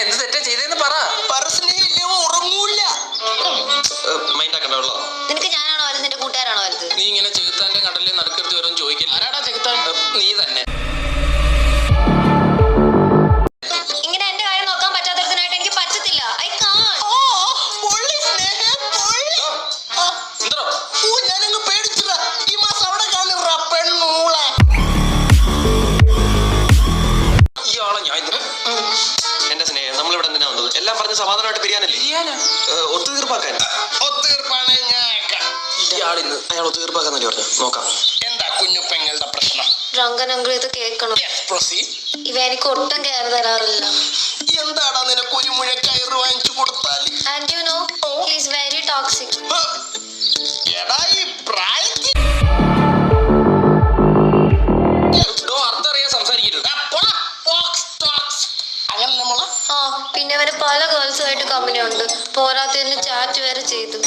എന്ത് തെറ്റാ ചെയ്തേന്ന് പറ. ഉറങ്ങൂല. നിനക്ക് ഞാനാണോ വലുത് നിന്റെ കൂട്ടുകാരാണോ വലുത്? നീ ഇങ്ങനെ ചെകുത്താന്റെ കടലിൽ നടുക്കരുത് വരും ചോദിക്കില്ല. ആരാടാ ചെകുത്താൻ? നീ തന്നെ. ഇങ്ങനെ എന്റെ കാര്യം നോക്കാൻ പറ്റാത്തതിനായിട്ട് എനിക്ക് പറ്റത്തില്ല. I can't. ഞാനങ്ങ് പേടിച്ചതാ. ഈ മാസം അവിടെ കാണുറാ പെണ്ണൂളെ. ഇയാളെ ഞാൻ എന്റെ സ്നേഹം നമ്മളിവിടെ എന്തിനാ വന്നത്? എല്ലാം പറഞ്ഞ് സമാധാനമായിട്ട് പിരിയാനല്ലേ? ഒത്തുതീർപ്പാക്കാൻ. ഒത്തീർപ്പാണ് ഞാൻ. ഇയാളിന്ന് അയാൾ ഒത്തുതീർപ്പാക്കാന്നല്ലേ പറഞ്ഞു. നോക്കാം. എന്താ കുഞ്ഞുപ്പെങ്ങളുടെ പ്രശ്നം? രംഗൻ അങ്കിൾ ഇത് കേൾക്കണം. ഇവ എനിക്ക് ഒട്ടും കയറി തരാറില്ല. എന്താടാ നിനക്ക് ഒരു മുഴ കയറ് വാങ്ങിച്ചു കൊടുത്താൽ? And you know he is very toxic. എടാ ഈ പ്രായത്തിൽ അർത്ഥറിയാൻ സംസാരിക്കരുത്. അങ്ങനെ മോളെ. പിന്നെ അവന് പല ഗേൾസുമായിട്ട് കമ്പനി ഉണ്ട്. പോരാത്തതിന് ചാറ്റ് വരെ ചെയ്തു.